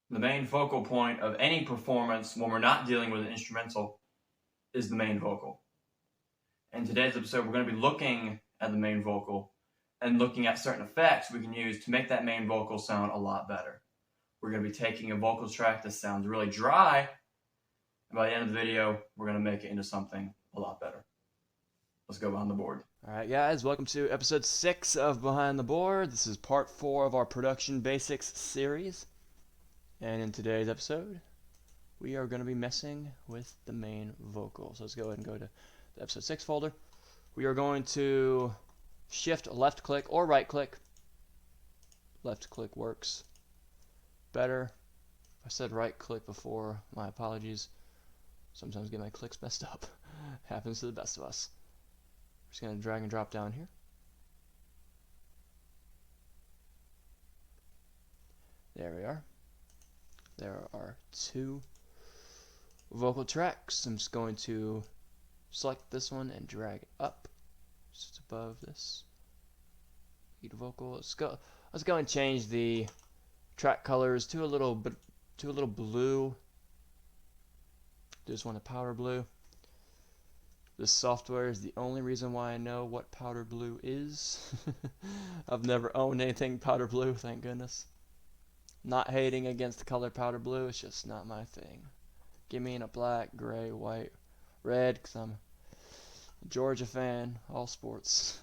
The main focal point of any performance when we're not dealing with an instrumental is the main vocal. In today's episode, we're going to be looking at the main vocal and looking at certain effects we can use to make that main vocal sound a lot better. We're going to be taking a vocal track that sounds really dry, and by the end of the video, we're going to make it into something a lot better. Let's go behind the board. Alright guys, welcome to episode 6 of Behind the Board. This is part 4 of our Production Basics series. And in today's episode, we are going to be messing with the main vocal. So let's go ahead and go to the episode 6 folder. We are going to shift left click or right click. Left click works better. I said right click before, my apologies. Sometimes get my clicks messed up. Happens to the best of us. Just going to drag and drop down here. There we are. There are 2 vocal tracks. I'm just going to select this one and drag it up just above this lead vocal. Let's go and change the track colors to a little blue. Just want a powder blue. This software is the only reason why I know what powder blue is. I've never owned anything powder blue, thank goodness. Not hating against the color powder blue, it's just not my thing. Give me in a black, gray, white, red, because I'm a Georgia fan, all sports.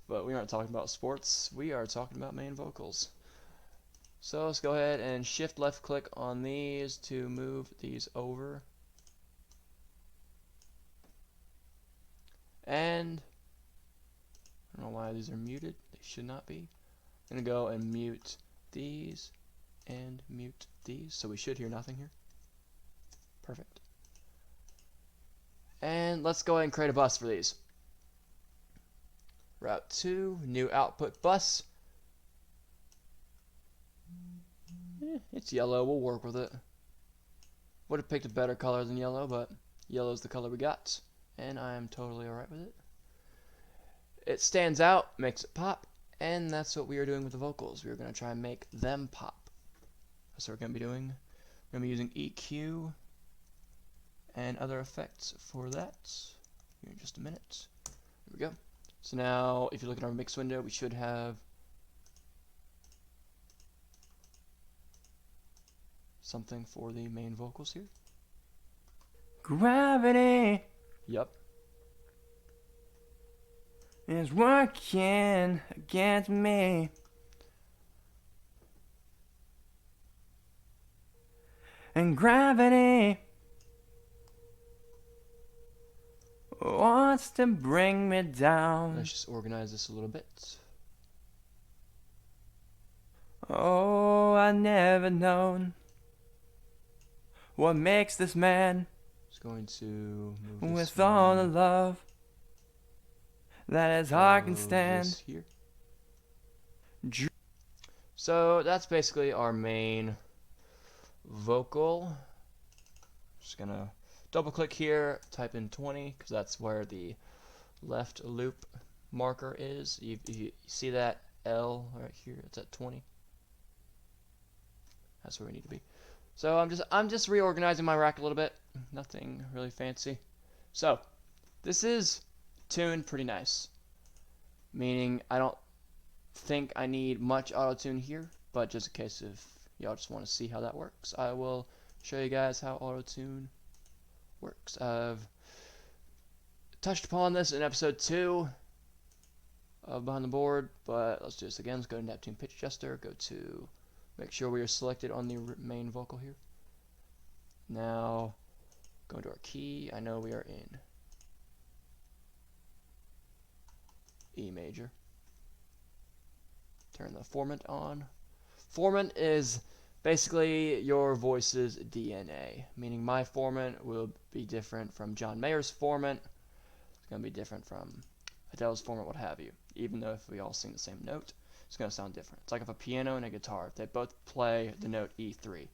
But we aren't talking about sports, we are talking about main vocals. So let's go ahead and shift left click on these to move these over. And I don't know why these are muted, they should not be. I'm going to go and mute these and mute these, so we should hear nothing here. Perfect. And let's go ahead and create a bus for these. Route 2, new output bus. It's yellow, we'll work with it. Would have picked a better color than yellow, but yellow's the color we got, and I'm totally alright with it. It stands out, makes it pop, and that's what we are doing with the vocals. We're going to try and make them pop. That's what we're going to be doing. We're going to be using EQ and other effects for that. Here in just a minute. Here we go. So now, if you look at our mix window, we should have something for the main vocals here. Gravity Yep. is working against me. And gravity wants to bring me down. Let's just organize this a little bit. Oh, I never known what makes this man Just going to move this with all the one love that his heart can of stand. this here. So that's basically our main vocal. Just gonna double click here, type in 20 because that's where the left loop marker is. You see that L right here? It's at 20. That's where we need to be. So I'm just reorganizing my rack a little bit. Nothing really fancy. So this is tuned pretty nice, meaning I don't think I need much auto tune here, but just in case if y'all just want to see how that works, I will show you guys how auto tune works. I've touched upon this in episode 2 of Behind the Board, but let's do this again. Let's go to Neptune Pitch Adjuster, go to make sure we are selected on the main vocal here. Now go into our key. I know we are in E major. Turn the formant on. Formant is basically your voice's DNA, meaning my formant will be different from John Mayer's formant. It's going to be different from Adele's formant, what have you. Even though if we all sing the same note, it's going to sound different. It's like if a piano and a guitar, if they both play the note E3,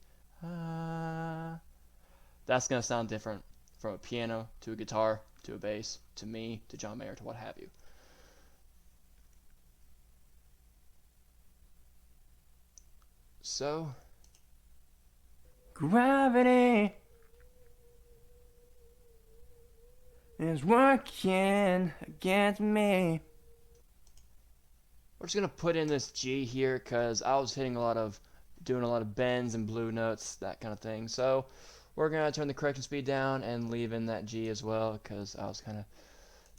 that's going to sound different from a piano to a guitar to a bass to me to John Mayer to what have you. So Gravity is working against me. We're just gonna put in this G here because I was doing a lot of bends and blue notes, that kind of thing. So we're gonna turn the correction speed down and leave in that G as well because I was kind of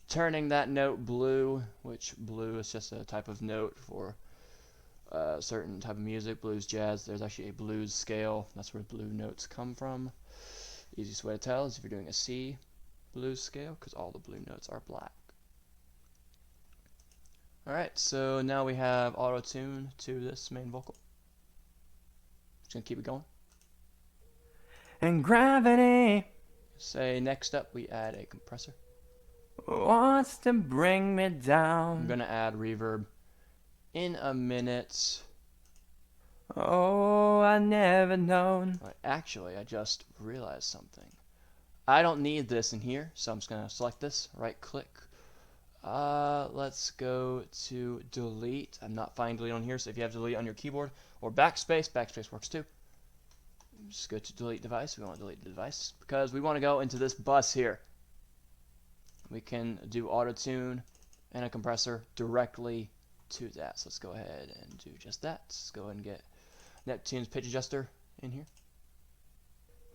turning that note blue, which blue is just a type of note for a certain type of music, blues, jazz. There's actually a blues scale. That's where blue notes come from. Easiest way to tell is if you're doing a C blues scale because all the blue notes are black. Alright, so now we have auto-tune to this main vocal. Just gonna keep it going. And gravity Say next up we add a compressor. wants to bring me I'm down. gonna add reverb in a minute. Oh, I never known. Right, actually, I just realized something. I don't need this in here, so I'm just gonna select this, right click. Let's go to delete. I'm not finding delete on here, so if you have delete on your keyboard or backspace works too. Just go to delete device. We want to delete the device because we want to go into this bus here. We can do auto tune and a compressor directly to that. So let's go ahead and do just that. Let's go ahead and get Neptune's pitch adjuster in here.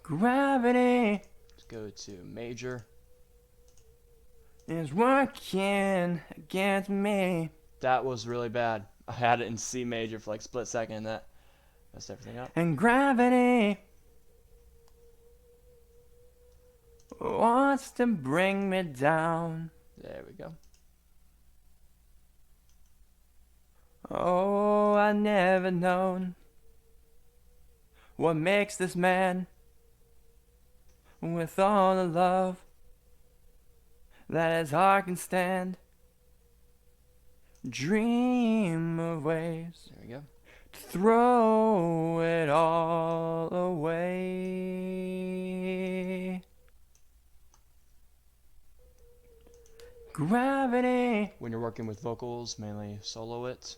Gravity Let's go to major. is working against me. That was really bad. I had it in C major for like a split second and that messed everything up. And gravity wants to bring me down. There we go. Oh, I never known what makes this man with all the love that his heart can stand. Dream of ways There we go. to throw it all away. Gravity When you're working with vocals, mainly solo it.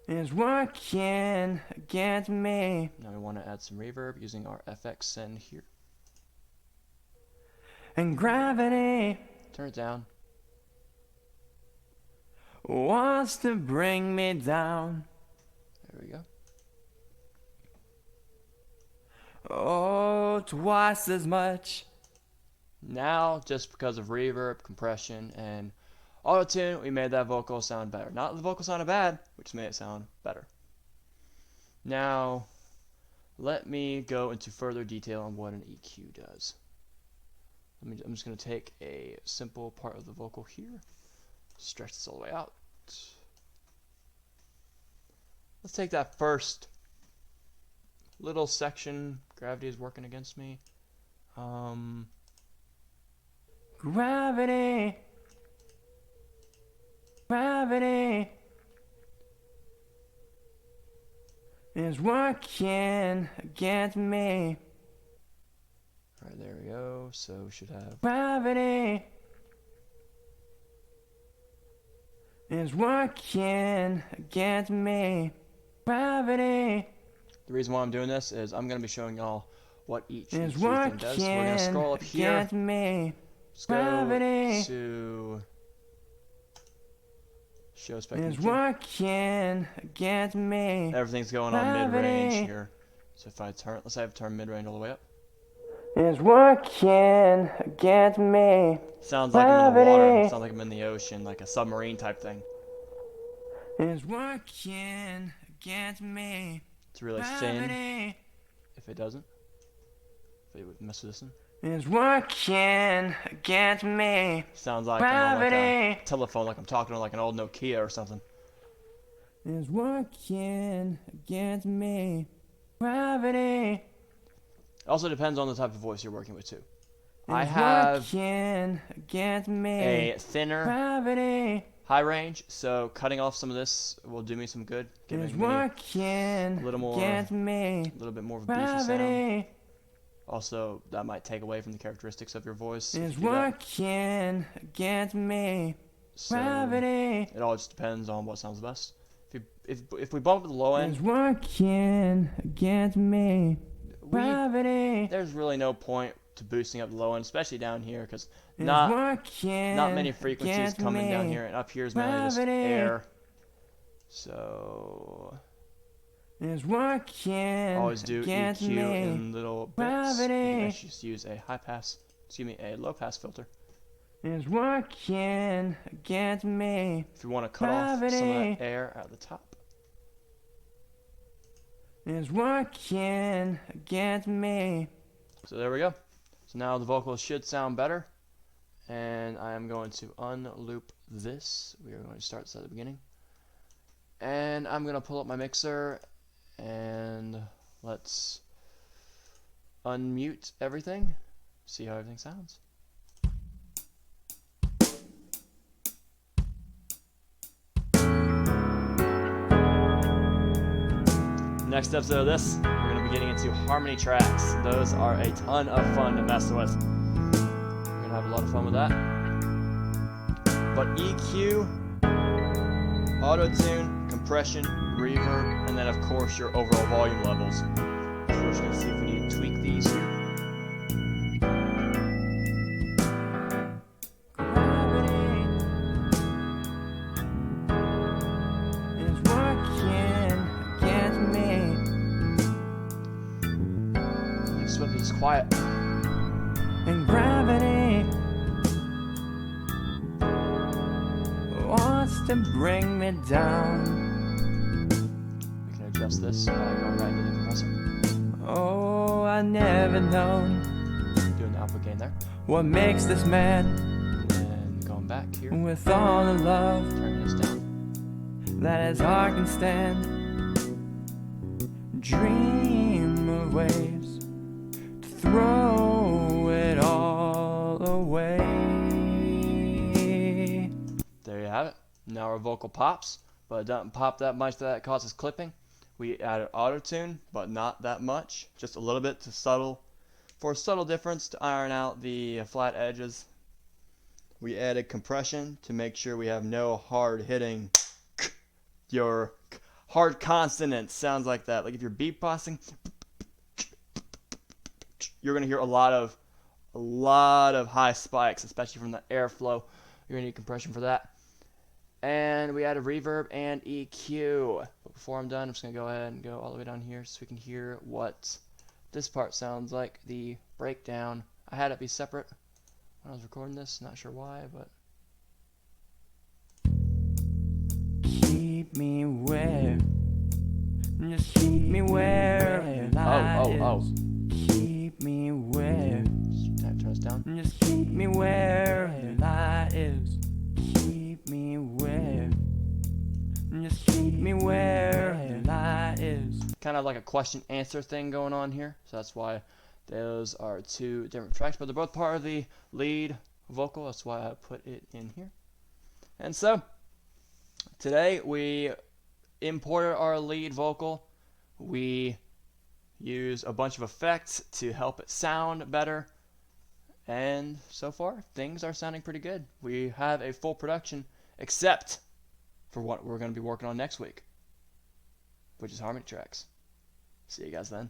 is working against me. Now we want to add some reverb using our FX send here. And gravity Turn it down. wants to bring me down. There we go. Oh, twice as much. Now, just because of reverb, compression, and auto-tune, we made that vocal sound better. Not the vocal sounded bad, we just made it sound better. Now, let me go into further detail on what an EQ does. I'm just going to take a simple part of the vocal here, stretch this all the way out. Let's take that first little section. Gravity is working against me. Gravity is working against me. Alright, there we go. So we should have. Gravity is working against me. Gravity The reason why I'm doing this is I'm going to be showing y'all what each is EQ thing does. We're going to scroll up working here. against me. Let's go Gravity to show spectrum. is working against me. Everything's going on mid-range Gravity here. So if I turn, let's say I've turned mid-range all the way up. is working against me. Sounds like I'm in the water. Gravity Sounds like I'm in the ocean, like a submarine type thing. is working against me. It's really thin. Gravity If it doesn't, if it mess with this one, is working against me. sounds like I'm on like a Gravity telephone, like I'm talking to like an old Nokia or something. is working against me. Gravity It also depends on the type of voice you're working with too. is I have working against me. a thinner Gravity high range, so cutting off some of this will do me some good, is giving me working a little more, against me. a little bit more of a beefy sound. Gravity Also, that might take away from the characteristics of your voice. if is you do that. working against me. So Gravity it all just depends on what sounds best. If we bump at the low is end, working against me. there's really no point to boosting up the low end, especially down here, because not many frequencies coming down here, and up here is mainly just air. So always do EQ in little bits. You can actually just use a a low pass filter. Is working against me. If you want to cut off some of that air at the top. Is working against me. So there we go. So now the vocals should sound better. And I am going to unloop this. We are going to start this at the beginning. And I'm going to pull up my mixer and let's unmute everything. See how everything sounds. Next episode of this, we're going to be getting into harmony tracks. Those are a ton of fun to mess with. We're going to have a lot of fun with that. But EQ, auto-tune, compression, reverb, and then of course your overall volume levels. So we're just going to see if we need to tweak these here. Is quiet. And gravity wants to bring me down. We can adjust this by going right into the compressor. Oh, I never known. Doing the output gain there. What makes this man? And going back here. With all the love. Turning this down. That his heart can stand. Dream of ways. Throw it all away. There you have it. Now our vocal pops, but it doesn't pop that much that it causes clipping. We added auto-tune, but not that much. Just a little bit for a subtle difference to iron out the flat edges. We added compression to make sure we have no hard hitting. Your hard consonants sounds like that. Like if you're beatboxing, you're going to hear a lot of high spikes, especially from the airflow. You're going to need compression for that. And we added reverb and EQ. But before I'm done, I'm just going to go ahead and go all the way down here so we can hear what this part sounds like, the breakdown. I had it be separate when I was recording this, not sure why, but... Keep me where, just keep me where Keep me where. Turn this down. Just keep me where the light is. Keep me where. Just keep me where the light is. Kind of like a question-answer thing going on here. So that's why those are two different tracks, but they're both part of the lead vocal. That's why I put it in here. And so today we imported our lead vocal. We use a bunch of effects to help it sound better, and so far things are sounding pretty good. We have a full production except for what we're going to be working on next week, which is harmony tracks. See you guys then.